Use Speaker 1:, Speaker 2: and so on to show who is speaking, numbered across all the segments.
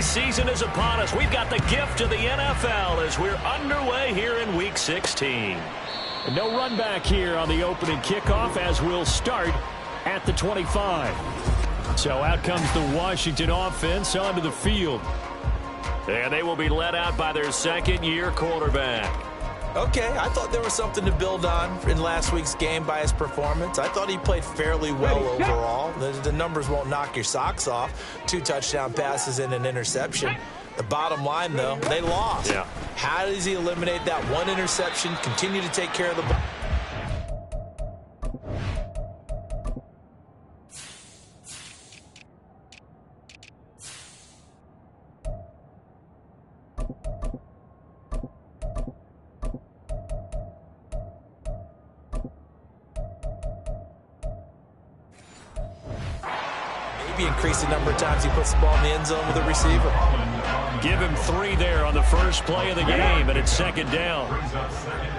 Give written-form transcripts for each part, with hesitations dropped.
Speaker 1: season is upon us. We've got the gift of the NFL as we're underway here in Week 16.
Speaker 2: No run back here on the opening kickoff as we'll start at the 25. So out comes the Washington offense onto the field.
Speaker 1: And they will be led out by their second-year quarterback.
Speaker 3: Okay, I thought there was something to build on in last week's game by his performance. I thought he played fairly well overall. The numbers won't knock your socks off. 2 touchdown passes and an interception. The bottom line, though, they lost.
Speaker 1: Yeah.
Speaker 3: How does he eliminate that one interception, continue to take care of the ball? Increase the number of times he puts the ball in the end zone with a receiver.
Speaker 2: Give him 3 there on the first play of the game, and it's second down.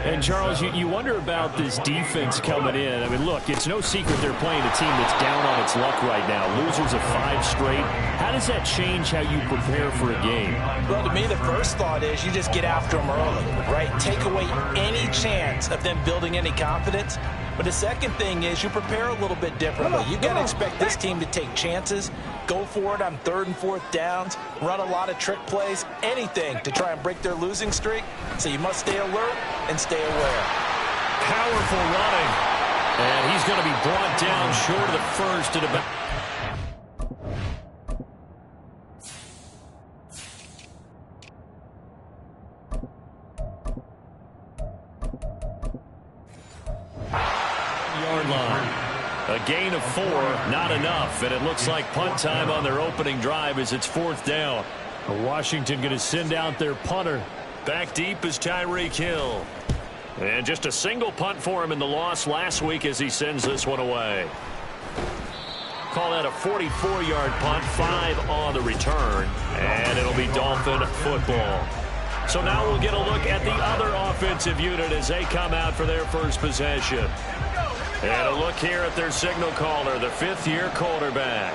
Speaker 2: And, Charles, you wonder about this defense coming in. I mean, look, it's no secret they're playing a team that's down on its luck right now. Losers of 5 straight. How does that change how you prepare for a game?
Speaker 3: Well, to me, the first thought is you just get after them early, right? Take away any chance of them building any confidence. But the second thing is you prepare a little bit differently. You got to expect this team to take chances, go for it on 3rd and 4th downs, run a lot of trick plays, anything to try and break their losing streak. So you must stay alert and stay aware.
Speaker 2: Powerful running. And he's going to be brought down short of the first at about... line. A gain of 4, not enough, and it looks like punt time on their opening drive as it's 4th down. Washington going to send out their punter.
Speaker 1: Back deep is Tyreek Hill. And just a single punt for him in the loss last week as he sends this one away. Call that a 44-yard punt, 5 on the return, and it'll be Dolphin football. So now we'll get a look at the other offensive unit as they come out for their first possession. And a look here at their signal caller, the 5th-year quarterback.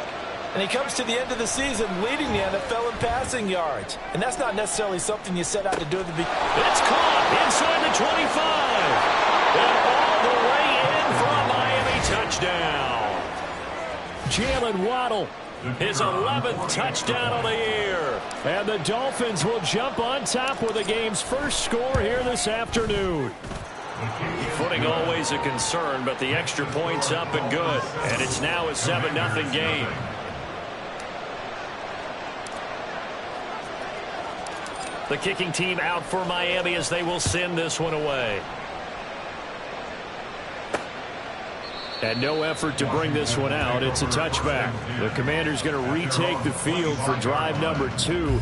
Speaker 3: And he comes to the end of the season leading the NFL in passing yards. And that's not necessarily something you set out to do at the beginning.
Speaker 1: It's caught inside the 25. And all the way in for a Miami touchdown.
Speaker 2: Jalen Waddle.
Speaker 1: His 11th touchdown of the year.
Speaker 2: And the Dolphins will jump on top with the game's first score here this afternoon.
Speaker 1: Footing always a concern, but the extra point's up and good. And it's now a 7-0 game. The kicking team out for Miami as they will send this one away.
Speaker 2: And no effort to bring this one out. It's a touchback. The Commanders going to retake the field for drive number 2.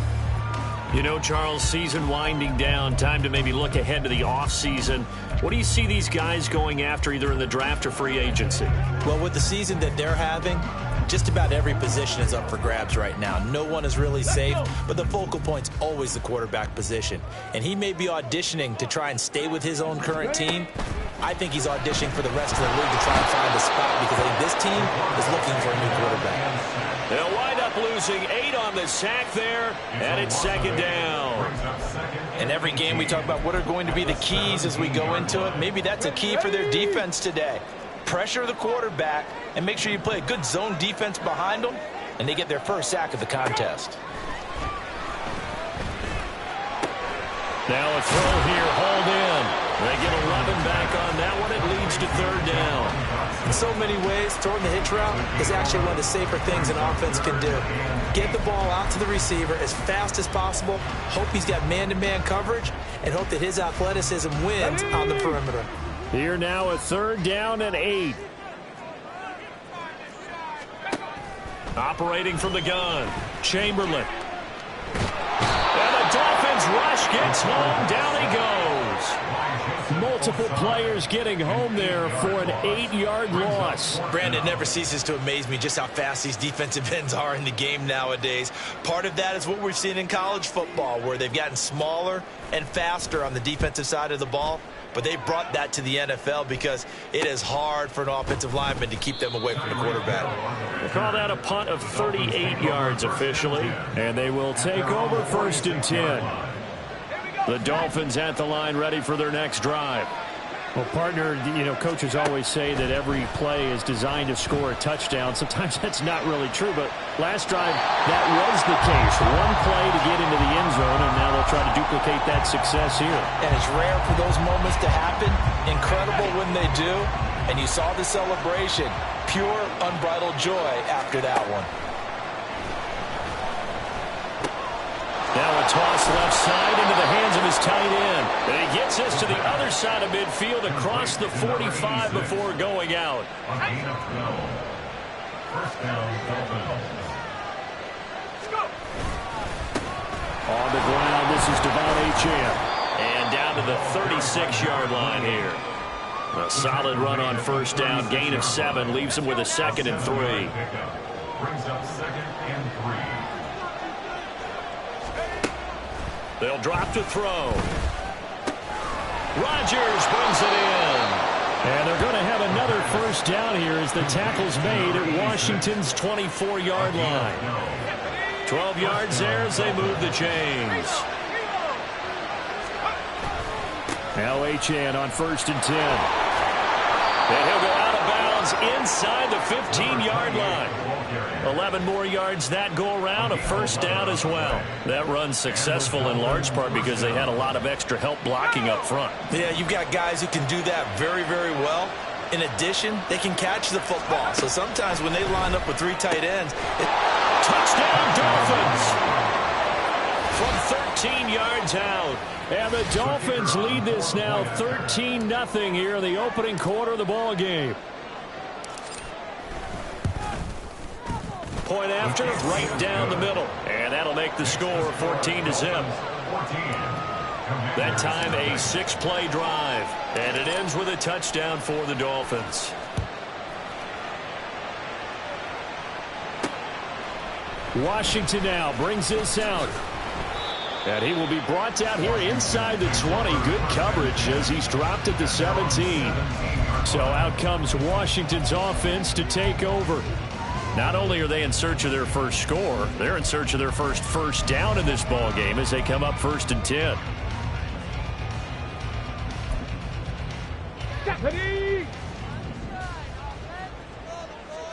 Speaker 1: You know, Charles, season winding down, time to maybe look ahead to the offseason. What do you see these guys going after either in the draft or free agency?
Speaker 3: Well, with the season that they're having, just about every position is up for grabs right now. No one is really safe, but the focal point's always the quarterback position. And he may be auditioning to try and stay with his own current team. I think he's auditioning for the rest of the league to try and find a spot because I think this team is looking for a new quarterback.
Speaker 1: They'll wind up losing 8 on the sack there, and it's second down.
Speaker 3: In every game we talk about what are going to be the keys as we go into it. Maybe that's a key for their defense today. Pressure the quarterback and make sure you play a good zone defense behind them, and they get their first sack of the contest.
Speaker 2: Now a throw here, hauled in. They get 11 back on that one. It leads to 3rd down.
Speaker 3: In so many ways, throwing the hitch route is actually one of the safer things an offense can do. Get the ball out to the receiver as fast as possible, hope he's got man-to-man coverage, and hope that his athleticism wins on the perimeter.
Speaker 2: Here now a 3rd down and 8.
Speaker 1: Operating from the gun,
Speaker 2: Chamberlain.
Speaker 1: And the Dolphins rush gets home. Down he goes.
Speaker 2: Multiple players getting home there for an 8-yard loss.
Speaker 3: Brandon, never ceases to amaze me just how fast these defensive ends are in the game nowadays. Part of that is what we've seen in college football, where they've gotten smaller and faster on the defensive side of the ball. but they brought that to the NFL because it is hard for an offensive lineman to keep them away from the quarterback.
Speaker 1: They call that a punt of 38 yards officially, and they will take over 1st and 10. The Dolphins at the line ready for their next drive.
Speaker 2: Well, partner, you know, coaches always say that every play is designed to score a touchdown. Sometimes that's not really true, but last drive, that was the case. One play to get into the end zone, and now they'll try to duplicate that success here.
Speaker 3: And it's rare for those moments to happen. Incredible when they do. And you saw the celebration. Pure, unbridled joy after that one.
Speaker 1: Now a toss left side into the hands of his tight end. And he gets us to the other side of midfield across the 45 before going out. On the ground, this is Devon Achane. And down to the 36-yard line here. A solid run on 1st down. Gain of 7 leaves him with a 2nd and 3.
Speaker 4: Brings up 2nd and 3.
Speaker 1: They'll drop to throw. Rodgers brings it in.
Speaker 2: And they're going to have another 1st down here as the tackle's made at Washington's 24-yard line.
Speaker 1: 12 yards there as they move the chains.
Speaker 2: Now Achane on 1st and 10.
Speaker 1: And he'll go out of bounds inside the 15-yard line. 11 more yards that go around, a 1st down as well. That run's successful in large part because they had a lot of extra help blocking up front.
Speaker 3: Yeah, you've got guys who can do that very, very well. In addition, they can catch the football. So sometimes when they line up with 3 tight ends,
Speaker 1: touchdown Dolphins! From 13 yards out.
Speaker 2: And the Dolphins lead this now 13-0 here in the opening quarter of the ball game.
Speaker 1: Point after, right down the middle. And that'll make the score 14-0. That time a 6-play drive. And it ends with a touchdown for the Dolphins.
Speaker 2: Washington now brings this out. And he will be brought down here inside the 20. Good coverage as he's dropped at the 17. So out comes Washington's offense to take over.
Speaker 1: Not only are they in search of their first score, they're in search of their first down in this ball game as they come up 1st and 10.
Speaker 5: Stephanie!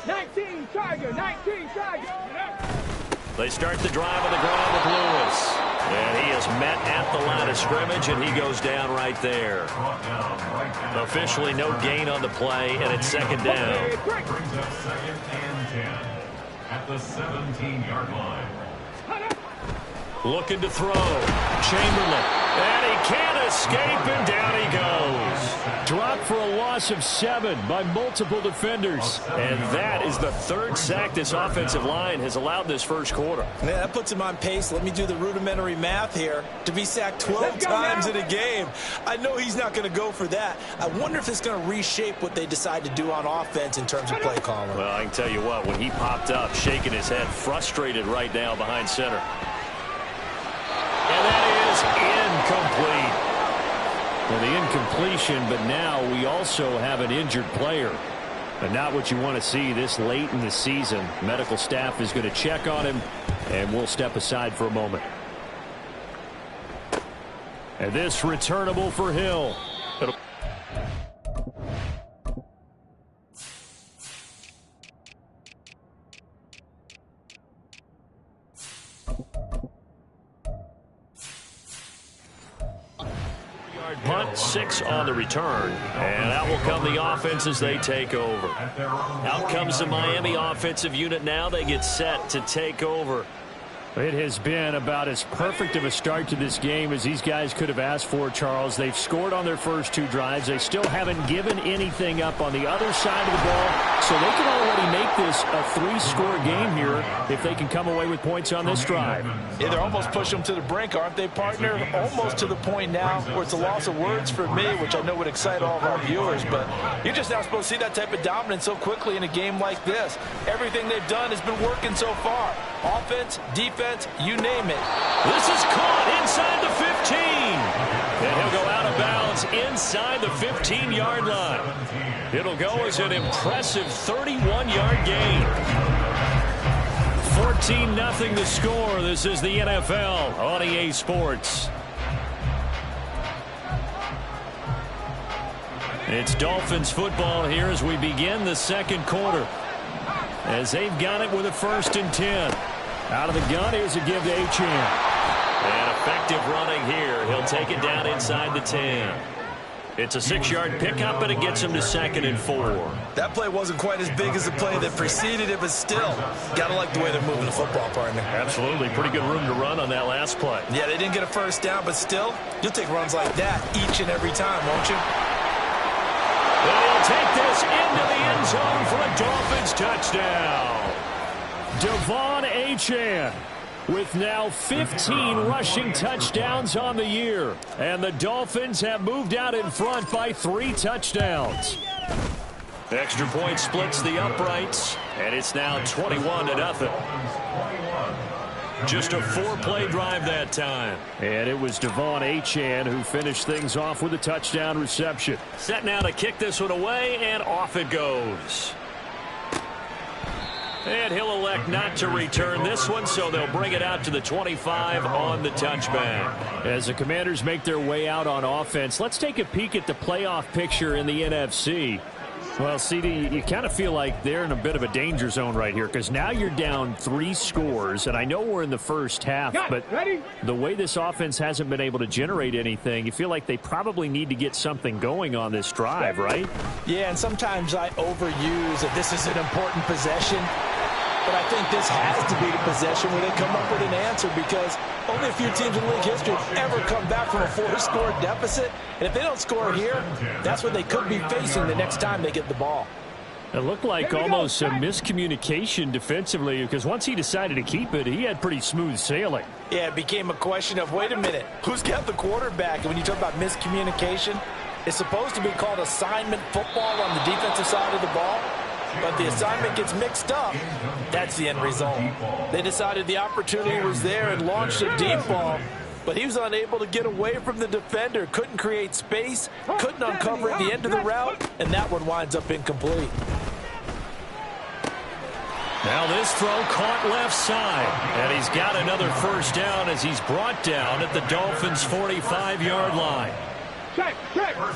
Speaker 5: 19 Tiger!
Speaker 1: They start the drive on the ground with Lewis. And he is met at the line of scrimmage, and he goes down right there. Officially no gain on the play, and it's 2nd down.
Speaker 4: Brings up 2nd and 10 at the 17-yard line.
Speaker 1: Looking to throw. Chamberlain. And he can't escape, and down he goes.
Speaker 2: Dropped for a loss of 7 by multiple defenders.
Speaker 1: And that is the 3rd sack this offensive line has allowed this first quarter.
Speaker 3: yeah, that puts him on pace. Let me do the rudimentary math here. To be sacked 12 times in a game, I know he's not going to go for that. I wonder if it's going to reshape what they decide to do on offense in terms of play calling.
Speaker 1: Well, I can tell you what, when he popped up, shaking his head, frustrated right now behind center. And that is incomplete.
Speaker 2: Well, the incompletion, but now we also have an injured player. And not what you want to see this late in the season. Medical staff is going to check on him, and we'll step aside for a moment. And this returnable for Hill.
Speaker 1: Punt, 6 on the return. And out will come the offense as they take over. Out comes the Miami offensive unit now. They get set to take over.
Speaker 2: It has been about as perfect of a start to this game as these guys could have asked for, Charles. They've scored on their first 2 drives. They still haven't given anything up on the other side of the ball, so they can already make this a 3-score game here if they can come away with points on this drive.
Speaker 3: Yeah, they're almost pushing them to the brink, aren't they, partner? Almost to the point now where it's a loss of words for me, which I know would excite all of our viewers, but you're just not supposed to see that type of dominance so quickly in a game like this. Everything they've done has been working so far. Offense, defense, you name it.
Speaker 1: This is caught inside the 15. And he'll go out of
Speaker 2: bounds inside the 15-yard line. It'll go as an impressive 31-yard gain. 14-0 the score. This is the NFL on EA Sports. It's Dolphins football here as we begin the second quarter. As they've got it with a 1st and 10. Out of the gun, here's a give to Achane.
Speaker 1: And effective running here. He'll take it down inside the 10. It's a 6-yard pickup, and it gets him to 2nd and 4.
Speaker 3: That play wasn't quite as big as the play that preceded it, but still, got to like the way they're moving the football, partner.
Speaker 1: Absolutely. Pretty good room to run on that last play.
Speaker 3: Yeah, they didn't get a 1st down, but still, you'll take runs like that each and every time, won't you?
Speaker 1: And he'll take this into the end zone for a Dolphins touchdown.
Speaker 2: Devon Achane with now 15 rushing touchdowns on the year. And the Dolphins have moved out in front by 3 touchdowns.
Speaker 1: Extra point splits the uprights, and it's now 21-0. Just a 4-play drive that time.
Speaker 2: And it was Devon Achane who finished things off with a touchdown reception.
Speaker 1: Set now to kick this one away, and off it goes. And he'll elect not to return this one, so they'll bring it out to the 25 on the touchback.
Speaker 2: As the Commanders make their way out on offense, let's take a peek at the playoff picture in the NFC. Well, CD, you kind of feel like they're in a bit of a danger zone right here because now you're down 3 scores, and I know we're in the first half, but the way this offense hasn't been able to generate anything, you feel like they probably need to get something going on this drive, right?
Speaker 3: Yeah, and sometimes I overuse that this is an important possession, but I think this has to be the possession where they come up with an answer because only a few teams in league history have ever come back from a 4-score deficit. And if they don't score here, that's what they could be facing the next time they get the ball.
Speaker 2: It looked like almost a miscommunication defensively because once he decided to keep it, he had pretty smooth sailing.
Speaker 3: Yeah, it became a question of, wait a minute, who's got the quarterback? And when you talk about miscommunication, it's supposed to be called assignment football on the defensive side of the ball. But the assignment gets mixed up. That's the end result. They decided the opportunity was there and launched a deep ball, but he was unable to get away from the defender, couldn't create space, couldn't uncover at the end of the route, and that one winds up incomplete.
Speaker 1: Now this throw caught left side, and he's got another 1st down as he's brought down at the Dolphins' 45-yard line.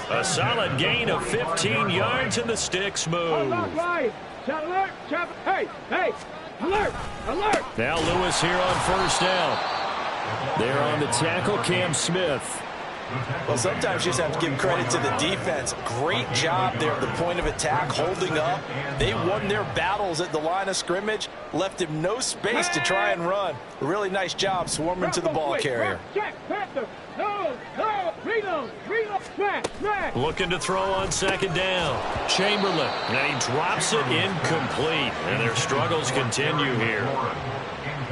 Speaker 1: A solid gain of 15 yards, and the sticks move.
Speaker 5: Hey, alert, alert.
Speaker 2: Now Lewis here on 1st down. There on the tackle, Cam Smith.
Speaker 3: Well, sometimes you just have to give credit to the defense. Great job there at the point of attack, holding up. They won their battles at the line of scrimmage, left him no space to try and run. A really nice job swarming to the ball carrier.
Speaker 1: Looking to throw on 2nd down. Chamberlain, and he drops it incomplete. And their struggles continue here.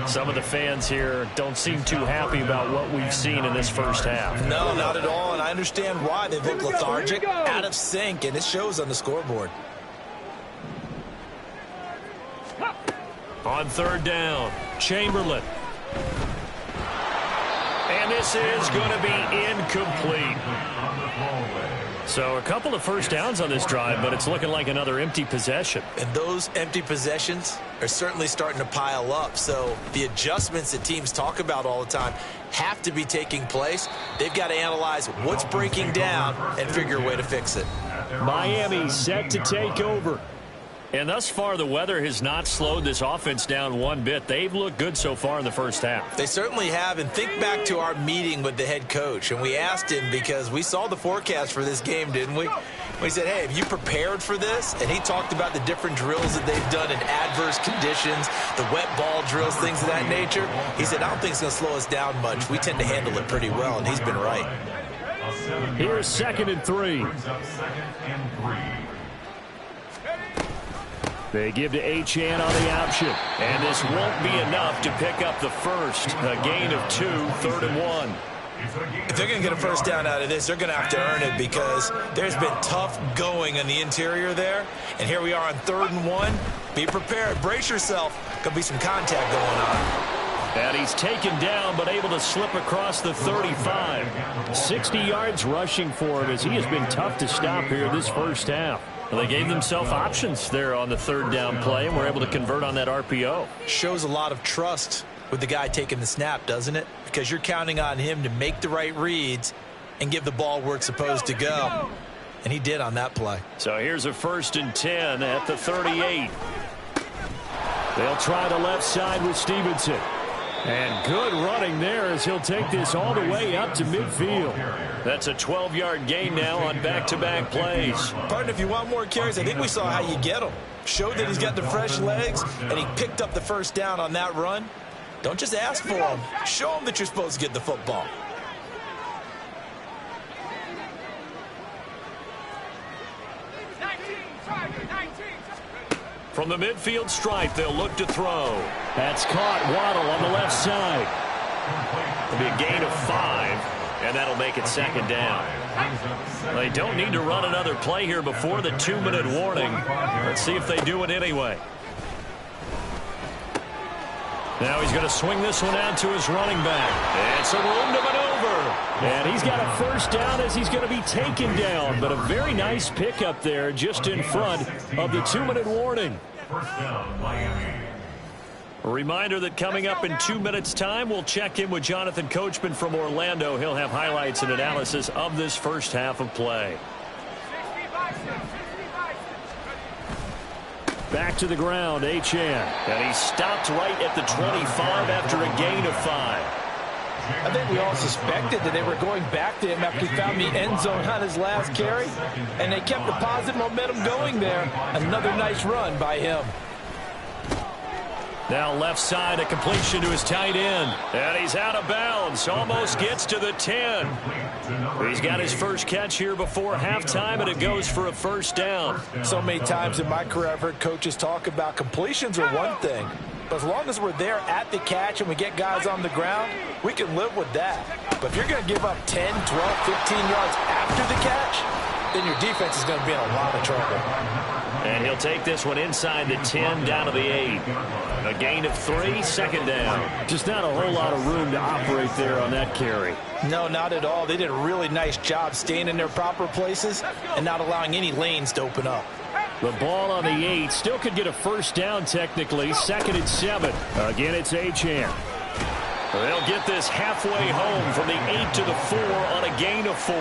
Speaker 1: Some of the fans here don't seem too happy about what we've seen in this first half.
Speaker 3: No, not at all, and I understand why. They look lethargic, out of sync, and it shows on the scoreboard.
Speaker 1: On 3rd down, Chamberlain. And this is going to be incomplete. So a couple of 1st downs on this drive, but it's looking like another empty possession.
Speaker 3: And those empty possessions are certainly starting to pile up. So the adjustments that teams talk about all the time have to be taking place. They've got to analyze what's breaking down and figure a way to fix it.
Speaker 2: Miami set to take over.
Speaker 1: And thus far, the weather has not slowed this offense down one bit. They've looked good so far in the first half.
Speaker 3: They certainly have. And think back to our meeting with the head coach. And we asked him because we saw the forecast for this game, didn't we? We said, hey, have you prepared for this? And he talked about the different drills that they've done in adverse conditions, the wet ball drills, things of that nature. He said, I don't think it's going to slow us down much. We tend to handle it pretty well, and he's been right.
Speaker 2: Here's 2nd and 3. They give to Achane on the option.
Speaker 1: And this won't be enough to pick up the first. A gain of 2, 3rd and 1.
Speaker 3: If they're going to get a 1st down out of this, they're going to have to earn it because there's been tough going in the interior there. And here we are on 3rd and 1. Be prepared. Brace yourself. Going to be some contact going on.
Speaker 2: And he's taken down, but able to slip across the 35. 60 yards rushing for him as he has been tough to stop here this first half. Well, they gave themselves options there on the third down play and were able to convert on that RPO.
Speaker 3: Shows a lot of trust with the guy taking the snap, doesn't it? Because you're counting on him to make the right reads and give the ball where it's supposed to go. And he did on that play.
Speaker 2: So here's a 1st and 10 at the 38. They'll try the left side with Stevenson. And good running there as he'll take this all the way up to midfield. That's a 12-yard gain now on back-to-back plays.
Speaker 3: Partner, if you want more carries, I think we saw how you get them. Showed that he's got the fresh legs, and he picked up the first down on that run. Don't just ask for them. Show them that you're supposed to get the football.
Speaker 2: From the midfield stripe, they'll look to throw. That's caught. Waddle on the left side. It'll be a gain of 5, and that'll make it 2nd down. They don't need to run another play here before the 2-minute warning. Let's see if they do it anyway. Now he's going to swing this one out to his running back. And some room to maneuver. And he's got a 1st down as he's going to be taken down. But a very nice pickup there just in front of the 2-minute warning. A reminder that coming up in 2 minutes' time, we'll check in with Jonathan Coachman from Orlando. He'll have highlights and analysis of this first half of play. Back to the ground, Achane. And he stopped right at the 25 after a gain of 5.
Speaker 3: I think we all suspected that they were going back to him after he found the end zone on his last carry. And they kept the positive momentum going there. Another nice run by him.
Speaker 2: Now left side, a completion to his tight end. And he's out of bounds. Almost gets to the 10. He's got his first catch here before halftime, and it goes for a 1st down.
Speaker 3: So many times in my career I've heard coaches talk about completions are one thing. But as long as we're there at the catch and we get guys on the ground, we can live with that. But if you're going to give up 10, 12, 15 yards after the catch, then your defense is going to be in a lot of trouble.
Speaker 2: And he'll take this one inside the 10 down to the 8. A gain of 3, 2nd down. Just not a whole lot of room to operate there on that carry.
Speaker 3: No, not at all. They did a really nice job staying in their proper places and not allowing any lanes to open up.
Speaker 2: The ball on the 8 still could get a 1st down technically. 2nd and 7. Again, it's Achane. They'll get this halfway home from the 8 to the 4 on a gain of 4.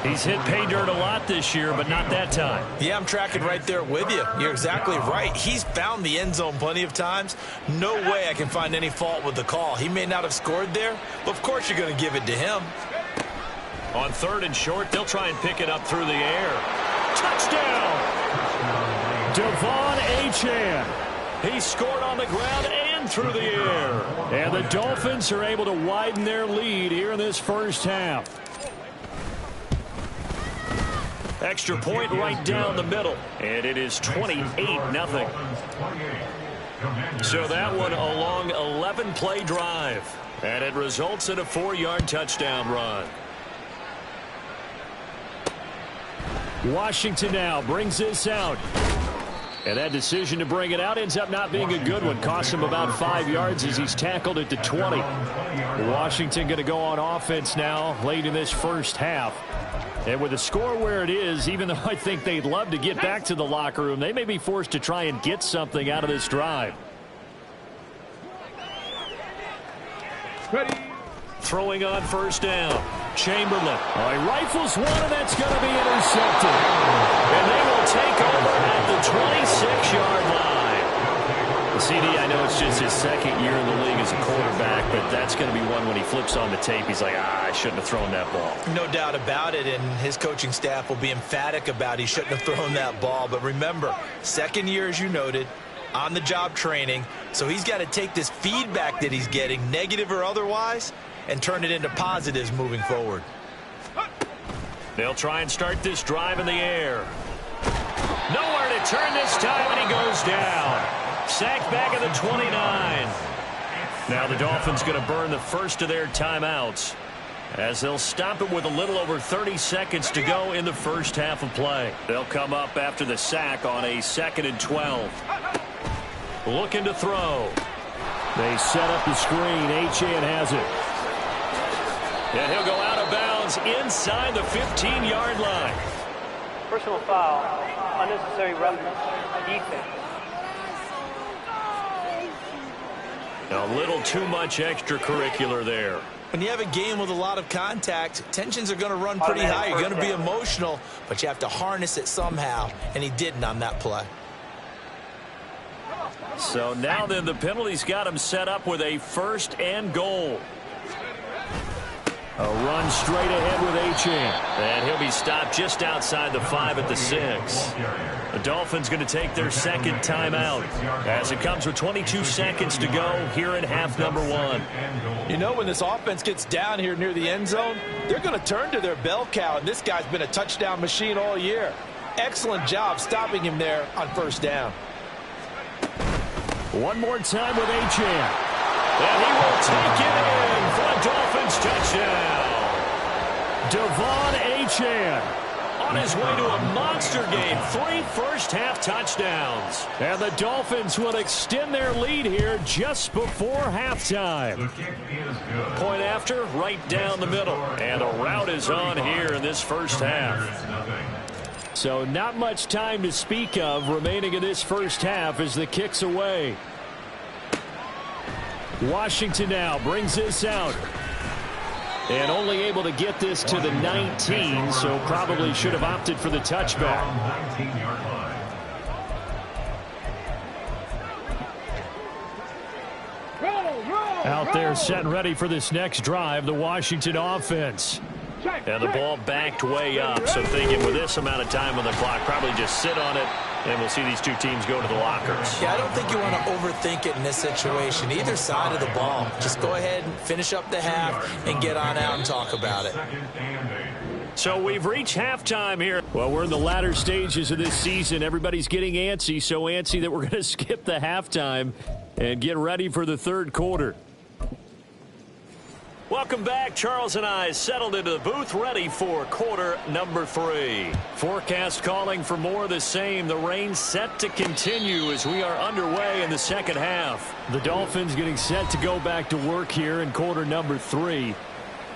Speaker 2: He's hit pay dirt a lot this year, but not that time.
Speaker 3: Yeah, I'm tracking right there with you. You're exactly right. He's found the end zone plenty of times. No way I can find any fault with the call. He may not have scored there, but of course you're going to give it to him.
Speaker 2: On 3rd and short, they'll try and pick it up through the air. Touchdown! Devon Achane. He scored on the ground and through the air. And the Dolphins are able to widen their lead here in this first half. Extra point right down the middle. And it is 28-0. So that one a long 11-play drive. And it results in a 4-yard touchdown run. Washington now brings this out. And that decision to bring it out ends up not being a good one. Costs him about 5 yards as he's tackled at the 20. Washington going to go on offense now late in this first half. And with the score where it is, even though I think they'd love to get back to the locker room, they may be forced to try and get something out of this drive.
Speaker 5: Ready.
Speaker 2: Throwing on 1st down. Chamberlain. He rifles one, and that's going to be intercepted. And they will take over at the 26-yard line. CD, I know it's just his 2nd year in the league as a quarterback, but that's going to be one when he flips on the tape. He's like, I shouldn't have thrown that ball.
Speaker 3: No doubt about it, and his coaching staff will be emphatic about he shouldn't have thrown that ball. But remember, 2nd year, as you noted, on-the-job training, so he's got to take this feedback that he's getting, negative or otherwise, and turn it into positives moving forward.
Speaker 2: They'll try and start this drive in the air. Nowhere to turn this time, and he goes down. Sacked back at the 29. Now the Dolphins going to burn the first of their timeouts as they'll stop it with a little over 30 seconds to go in the first half of play. They'll come up after the sack on a 2nd and 12. Looking to throw. They set up the screen. Achane has it.
Speaker 1: And he'll go out of bounds inside the 15-yard line.
Speaker 6: Personal foul, unnecessary roughness, defense.
Speaker 1: A little too much extracurricular there.
Speaker 3: When you have a game with a lot of contact, tensions are going to run pretty high. You're going to be emotional, but you have to harness it somehow, and he didn't on that play.
Speaker 1: So now then, the penalty's got him set up with a 1st and goal.
Speaker 2: A run straight ahead with Achane.
Speaker 1: And he'll be stopped just outside the 5 at the 6. The Dolphins going to take their second timeout as it comes with 22 seconds to go here in half number 1.
Speaker 3: You know, when this offense gets down here near the end zone, they're going to turn to their bell cow, and this guy's been a touchdown machine all year. Excellent job stopping him there on 1st down.
Speaker 2: One more time with Achane.
Speaker 1: And he will take it in for a Dolphins touchdown.
Speaker 2: Devon Achane
Speaker 1: on his way to a monster game. 3 first-half touchdowns.
Speaker 2: And the Dolphins will extend their lead here just before halftime.
Speaker 1: Point after, right down the middle. And a route is on here in this first half.
Speaker 2: So not much time to speak of remaining in this first half as the kick's away. Washington now brings this out. And only able to get this to the 19, so probably should have opted for the touchback. Out there set and ready for this next drive, the Washington offense.
Speaker 1: And the ball backed way up, so thinking with this amount of time on the clock, probably just sit on it, and we'll see these two teams go to the lockers.
Speaker 3: Yeah, I don't think you want to overthink it in this situation. Either side of the ball. Just go ahead and finish up the half and get on out and talk about it.
Speaker 1: So we've reached halftime here.
Speaker 2: Well, we're in the latter stages of this season. Everybody's getting antsy, so antsy that we're going to skip the halftime and get ready for the third quarter.
Speaker 1: Welcome back. Charles and I settled into the booth ready for quarter number 3.
Speaker 2: Forecast calling for more of the same. The rain set to continue as we are underway in the second half. The Dolphins getting set to go back to work here in quarter number 3.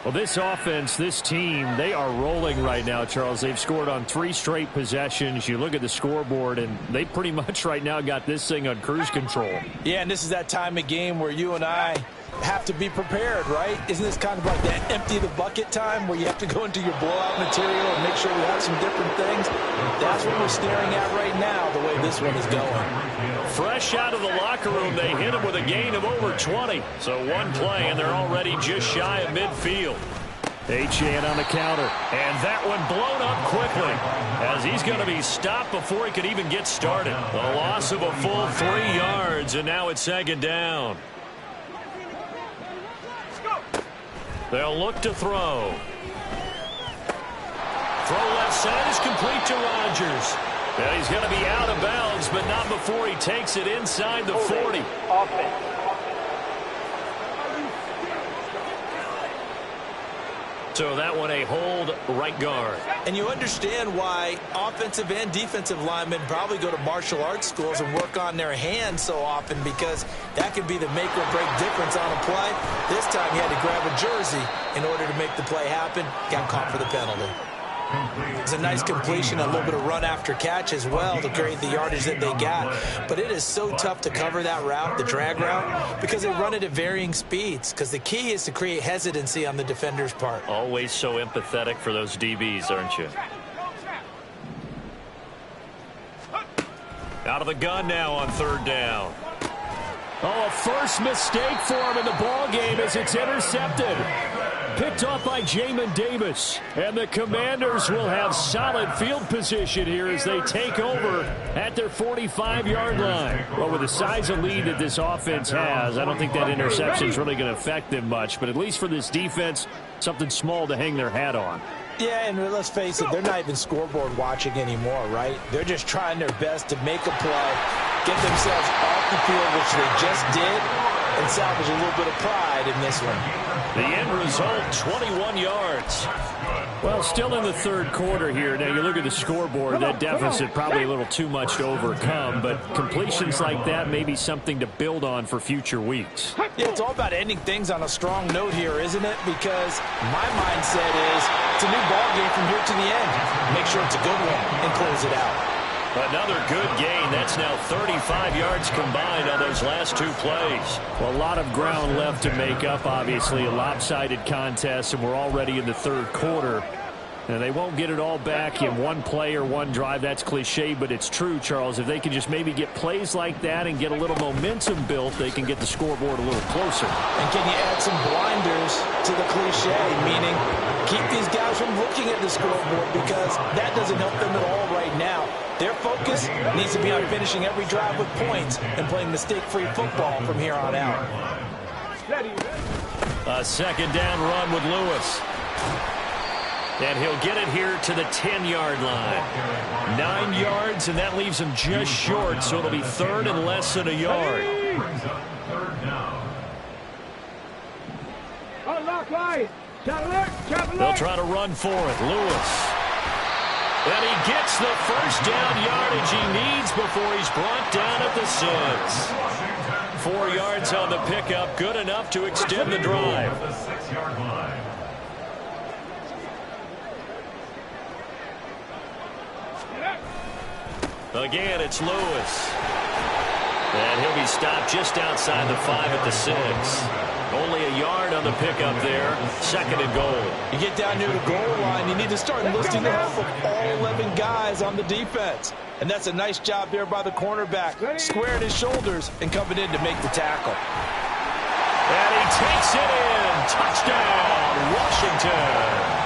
Speaker 2: Well, this offense, this team, they are rolling right now, Charles. They've scored on 3 straight possessions. You look at the scoreboard, and they pretty much right now got this thing on cruise control.
Speaker 3: Yeah, and this is that time of game where you and I have to be prepared, right? Isn't this kind of like that empty the bucket time where you have to go into your blowout material and make sure we have some different things? That's what we're staring at right now, the way this one is going.
Speaker 1: Fresh out of the locker room, they hit him with a gain of over 20. So one play, and they're already just shy of midfield.
Speaker 2: Achane on the counter.
Speaker 1: And that one blown up quickly as he's going to be stopped before he could even get started. A loss of a full 3 yards, and now it's second down. They'll look to throw. Throw left side is complete to Rodgers. And he's going to be out of bounds, but not before he takes it inside the 40.
Speaker 6: Offense.
Speaker 1: So that one a hold right guard.
Speaker 3: And you understand why offensive and defensive linemen probably go to martial arts schools and work on their hands so often, because that could be the make or break difference on a play. This time he had to grab a jersey in order to make the play happen. Got caught for the penalty. It's a nice completion, a little bit of run after catch as well to create the yardage that they got. But it is so tough to cover that route, the drag route, because they run it at varying speeds. Because the key is to create hesitancy on the defender's part.
Speaker 1: Always so empathetic for those DBs, aren't you? Out of the gun now on 3rd down.
Speaker 2: Oh, a first mistake for him in the ball game as it's intercepted. Picked off by Jamin Davis. And the Commanders will have solid field position here as they take over at their 45-yard line. Well, with the size of lead that this offense has, I don't think that interception is really going to affect them much. But at least for this defense, something small to hang their hat on.
Speaker 3: Yeah, and let's face it, they're not even scoreboard watching anymore, right? They're just trying their best to make a play, get themselves off the field, which they just did, and salvage a little bit of pride in this one.
Speaker 1: The end result, 21 yards.
Speaker 2: Well, still in the third quarter here. Now, you look at the scoreboard, that deficit probably a little too much to overcome, but completions like that may be something to build on for future weeks.
Speaker 3: Yeah, it's all about ending things on a strong note here, isn't it? Because my mindset is it's a new ball game from here to the end. Make sure it's a good one and close it out.
Speaker 1: Another good gain. That's now 35 yards combined on those last two plays.
Speaker 2: Well, a lot of ground left to make up, obviously. A lopsided contest, and we're already in the third quarter. And they won't get it all back in one play or one drive. That's cliche, but it's true, Charles. If they can just maybe get plays like that and get a little momentum built, they can get the scoreboard a little closer.
Speaker 3: And can you add some blinders to the cliche, meaning keep these guys from looking at the scoreboard, because that doesn't help them at all right now. Their focus needs to be on finishing every drive with points and playing mistake-free football from here on out.
Speaker 1: A second down run with Lewis. And he'll get it here to the 10-yard line. 9 yards, and that leaves him just short, so it'll be third and less than a yard. They'll try to run for it. Lewis. And he gets the first down yardage he needs before he's brought down at the 6. 4 yards on the pickup, good enough to extend the drive. Again, it's Lewis. And he'll be stopped just outside the 5 at the 6. Only a yard on the pickup there. Second and goal.
Speaker 3: You get down near the goal line, you need to start enlisting the help of all 11 guys on the defense. And that's a nice job there by the cornerback, squaring his shoulders and coming in to make the tackle.
Speaker 1: And he takes it in. Touchdown, Washington.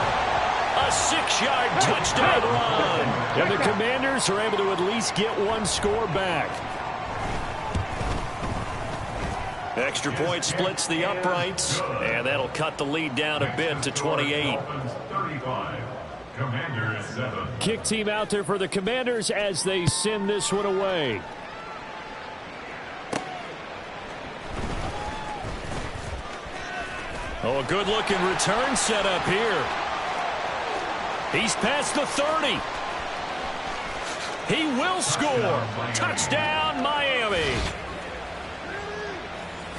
Speaker 1: A 6-yard touchdown run.
Speaker 2: And the Commanders are able to at least get one score back.
Speaker 1: Extra point splits the uprights, and that'll cut the lead down a bit to 28.
Speaker 2: Kick team out there for the Commanders as they send this one away.
Speaker 1: Oh, a good-looking return set up here. He's past the 30. He will score. Touchdown, Miami.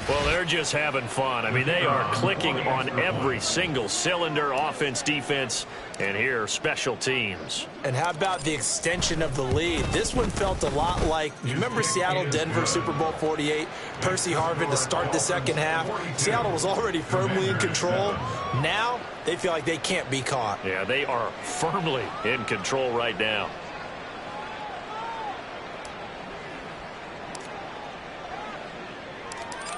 Speaker 1: Well, they're just having fun. I mean, they are clicking on every single cylinder, offense, defense, and here, special teams.
Speaker 3: And how about the extension of the lead? This one felt a lot like, you remember Seattle, Denver, Super Bowl 48, Percy Harvin to start the second half. Seattle was already firmly in control. Now, they feel like they can't be caught.
Speaker 1: Yeah, they are firmly in control right now.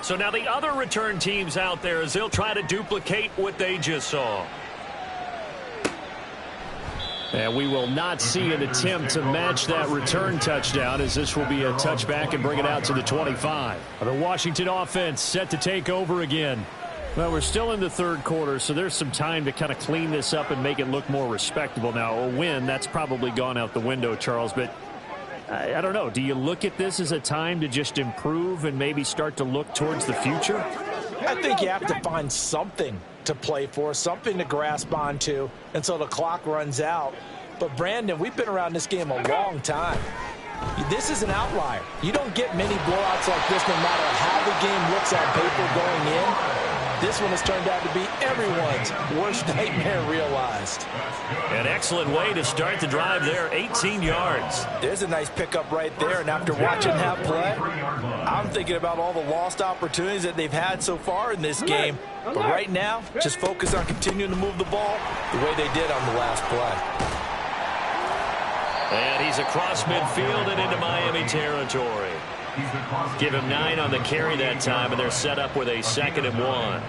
Speaker 1: So now the other return teams out there as they'll try to duplicate what they just saw.
Speaker 2: And we will not see an attempt to match that return touchdown, as this will be a touchback and bring it out to the 25. The Washington offense set to take over again. Well, we're still in the third quarter, so there's some time to kind of clean this up and make it look more respectable. Now, a win, that's probably gone out the window, Charles, but I don't know. Do you look at this as a time to just improve and maybe start to look towards the future?
Speaker 3: I think you have to find something to play for, something to grasp onto until the clock runs out. But, Brandon, we've been around this game a long time. This is an outlier. You don't get many blowouts like this no matter how the game looks on paper going in. This one has turned out to be everyone's worst nightmare realized.
Speaker 1: An excellent way to start the drive there, 18 yards.
Speaker 3: There's a nice pickup right there, and after watching that play, I'm thinking about all the lost opportunities that they've had so far in this game. But right now, just focus on continuing to move the ball the way they did on the last play.
Speaker 1: And he's across midfield and into Miami territory. Give him 9 on the carry that time, and they're set up with a 2nd and 1.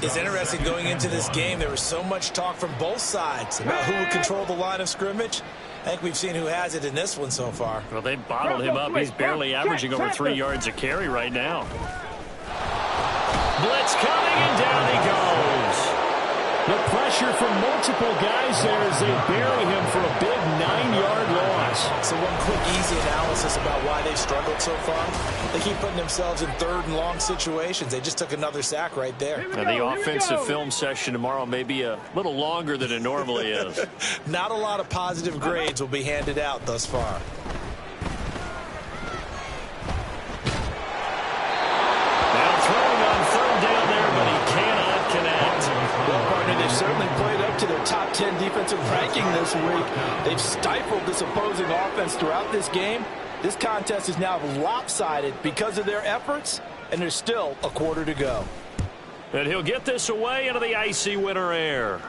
Speaker 3: It's interesting going into this game. There was so much talk from both sides about who would control the line of scrimmage. I think we've seen who has it in this one so far.
Speaker 1: Well, they bottled him up. He's barely averaging over 3 yards a carry right now. Blitz coming, and down he goes.
Speaker 2: The pressure from multiple guys there as they bury him for a big 9-yard loss.
Speaker 3: So one quick, easy analysis about why they've struggled so far. They keep putting themselves in third and long situations. They just took another sack right there.
Speaker 1: Now the offensive film session tomorrow may be a little longer than it normally is.
Speaker 3: Not a lot of positive grades will be handed out thus far.
Speaker 1: Now throwing on third down there, but he cannot connect.
Speaker 3: Well, partner, they've certainly played up to their top 10 defensive ranking this week. They've stifled this opposing offense throughout this game. This contest is now lopsided because of their efforts, and there's still a quarter to go.
Speaker 1: And he'll get this away into the icy winter air.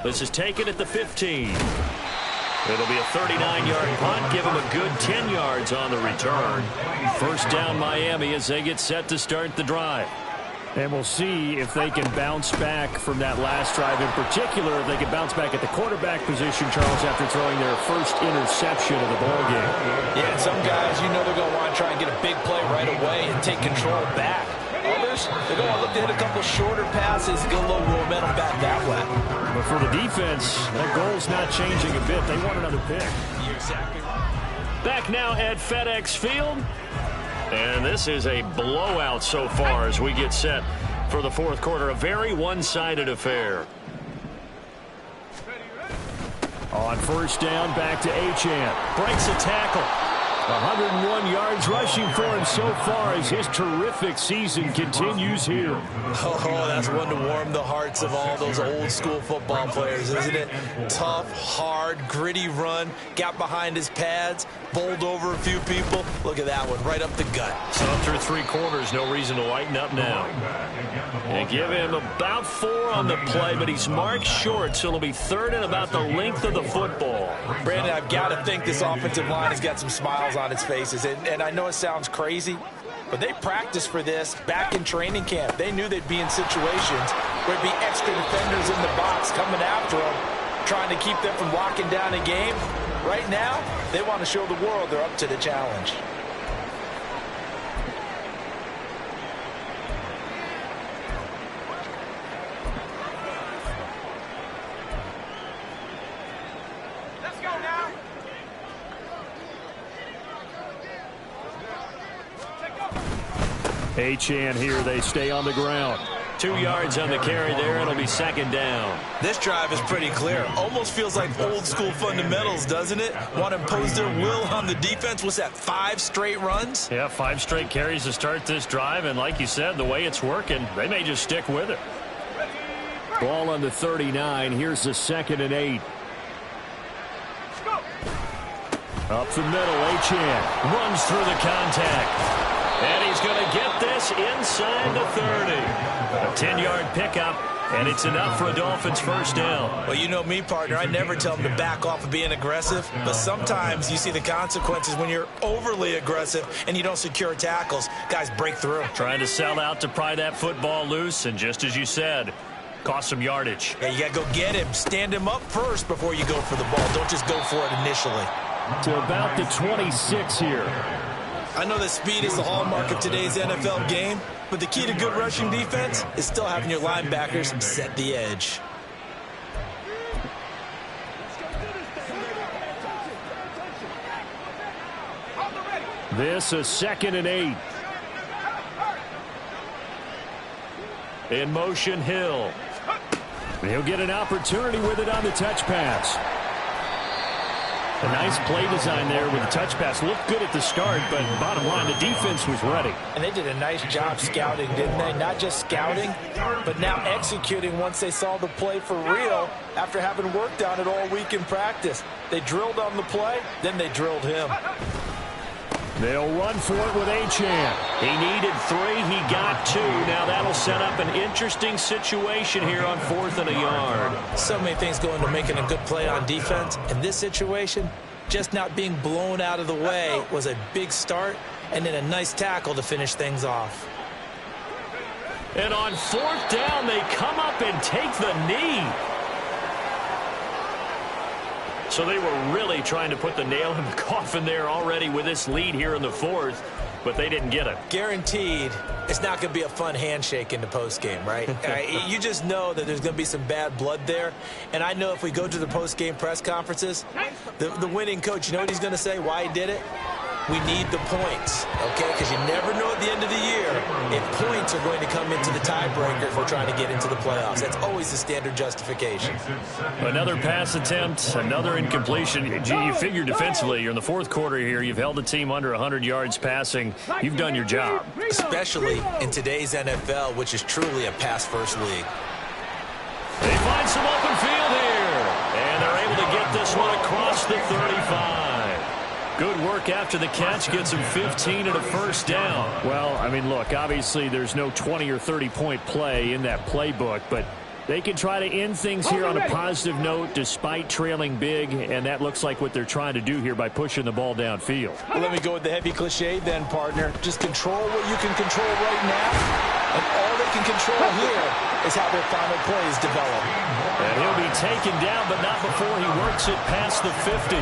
Speaker 1: This is taken at the 15. It'll be a 39-yard punt. Give him a good 10 yards on the return. First down Miami as they get set to start the drive.
Speaker 2: And we'll see if they can bounce back from that last drive. In particular, if they can bounce back at the quarterback position, Charles, after throwing their first interception of the ballgame.
Speaker 3: Yeah, and some guys, you know they're going to want to try and get a big play right away and take control back. Others, they're going to look to hit a couple shorter passes, get a little momentum back that way.
Speaker 2: But for the defense, that goal's not changing a bit. They want another pick.
Speaker 3: You're exactly right.
Speaker 1: Back now at FedEx Field. And this is a blowout so far as we get set for the fourth quarter. A very one-sided affair.
Speaker 2: On first down, back to Achane.
Speaker 1: Breaks a tackle.
Speaker 2: 101 yards rushing for him so far as his terrific season continues here.
Speaker 3: Oh, that's one to warm the hearts of all those old school football players, isn't it? Tough, hard, gritty run, got behind his pads, bowled over a few people. Look at that one, right up the gut.
Speaker 1: So through three quarters, no reason to lighten up now. And give him about 4 on the play, but he's marked short, so it'll be third and about the length of the football.
Speaker 3: Brandon, I've got to think this offensive line has got some smiles on its faces. And I know it sounds crazy, but they practiced for this back in training camp. They knew they'd be in situations where there'd be extra defenders in the box coming after them, trying to keep them from locking down a game. Right now, they want to show the world they're up to the challenge.
Speaker 2: Achane here, they stay on the ground.
Speaker 1: 2 yards on the carry there. It'll be second down.
Speaker 3: This drive is pretty clear. Almost feels like old school fundamentals, doesn't it? Want to impose their will on the defense. What's that, 5 straight runs?
Speaker 1: Yeah, 5 straight carries to start this drive. And like you said, the way it's working, they may just stick with it.
Speaker 2: Ball on the 39. Here's the 2nd and 8. Up the middle, Achane
Speaker 1: runs through the contact. And he's going to get this inside the 30. A 10-yard pickup, and it's enough for a Dolphins first down.
Speaker 3: Well, you know me, partner. I never tell them to back off of being aggressive, but sometimes you see the consequences when you're overly aggressive and you don't secure tackles. Guys break through.
Speaker 1: Trying to sell out to pry that football loose, and just as you said, cost some yardage.
Speaker 3: Yeah, you got to go get him. Stand him up first before you go for the ball. Don't just go for it initially.
Speaker 2: To about the 26 here.
Speaker 3: I know that speed is the hallmark of today's NFL game, but the key to good rushing defense is still having your linebackers set the edge.
Speaker 2: This is 2nd and 8.
Speaker 1: In motion, Hill.
Speaker 2: He'll get an opportunity with it on the touch pass. A nice play design there with the touch pass. Looked good at the start, but bottom line, the defense was ready.
Speaker 3: And they did a nice job scouting, didn't they? Not just scouting, but now executing once they saw the play for real after having worked on it all week in practice. They drilled on the play, then they drilled him.
Speaker 2: They'll run for it with Achane.
Speaker 1: He needed 3. He got 2. Now that'll set up an interesting situation here on 4th and a yard.
Speaker 3: So many things go into making a good play on defense. In this situation, just not being blown out of the way was a big start, and then a nice tackle to finish things off.
Speaker 1: And on 4th down, they come up and take the knee. So they were really trying to put the nail in the coffin there already with this lead here in the 4th. but they didn't get it.
Speaker 3: Guaranteed it's not going to be a fun handshake in the postgame, right? You just know that there's going to be some bad blood there. And I know if we go to the postgame press conferences, the winning coach, you know what he's going to say, why he did it? We need the points, okay? Because you never know at the end of the year if points are going to come into the tiebreaker if we're trying to get into the playoffs. That's always the standard justification.
Speaker 2: Another pass attempt, another incompletion. You figure defensively, you're in the fourth quarter here. You've held the team under 100 yards passing. You've done your job.
Speaker 3: Especially in today's NFL, which is truly a pass-first league.
Speaker 1: They find some open field here, and they're able to get this one across the 35. Good work after the catch. Gets him 15 and a first down.
Speaker 2: Well, I mean, look, obviously there's no 20 or 30-point play in that playbook, but they can try to end things here on a positive note despite trailing big, and that looks like what they're trying to do here by pushing the ball downfield.
Speaker 3: Well, let me go with the heavy cliche then, partner. Just control what you can control right now, and all they can control here is how their final plays develop.
Speaker 1: And he'll be taken down, but not before he works it past the 50.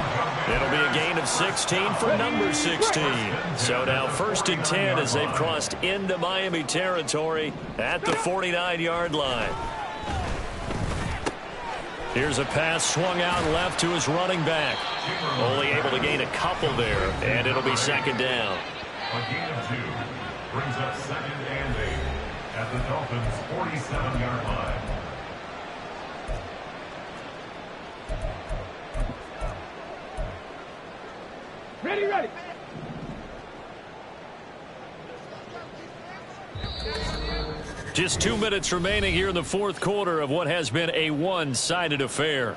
Speaker 1: It'll be a gain of 16 for number 16. So now 1st and 10 as they've crossed into Miami territory at the 49-yard line. Here's a pass swung out left to his running back. Only able to gain a couple there, and it'll be 2nd down.
Speaker 4: A gain of 2 brings up 2nd and 8 at the Dolphins' 47-yard line.
Speaker 5: Ready.
Speaker 2: Just 2 minutes remaining here in the fourth quarter of what has been a one-sided affair.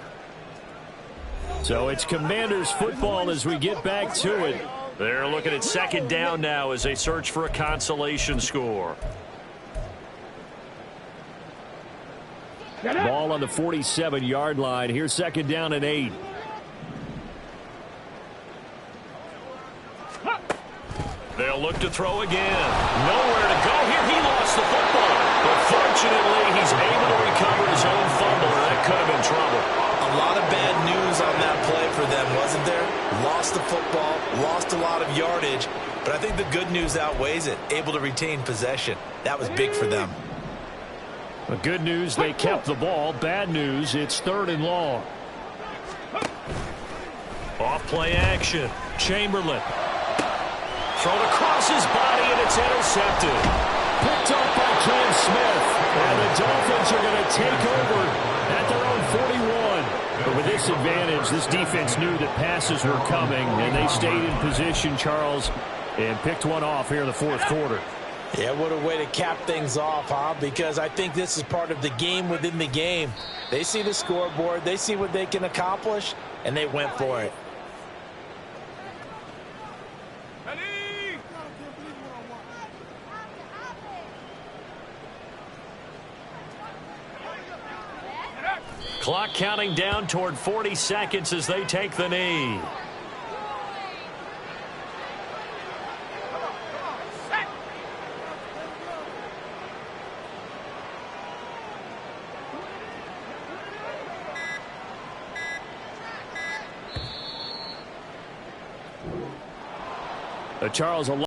Speaker 2: So it's Commanders football as we get back to it.
Speaker 1: They're looking at 2nd down now as they search for a consolation score.
Speaker 2: Ball on the 47-yard line. Here's 2nd down and 8.
Speaker 1: They'll look to throw again. Nowhere to go here. He lost the football. But fortunately, he's able to recover his own fumble, or that could have been trouble.
Speaker 3: A lot of bad news on that play for them, wasn't there? Lost the football, lost a lot of yardage, but I think the good news outweighs it. Able to retain possession. That was big for them.
Speaker 2: The good news, they kept the ball. Bad news, it's 3rd and long.
Speaker 1: Off play action. Chamberlain. Thrown across his body, and it's intercepted.
Speaker 2: Picked up by Cam Smith. And the Dolphins are going to take over at their own 41. But with this advantage, this defense knew that passes were coming, and they stayed in position, Charles, and picked one off here in the fourth quarter.
Speaker 3: Yeah, what a way to cap things off, huh? Because I think this is part of the game within the game. They see the scoreboard, they see what they can accomplish, and they went for it.
Speaker 1: Clock counting down toward 40 seconds as they take the knee.
Speaker 2: Charles,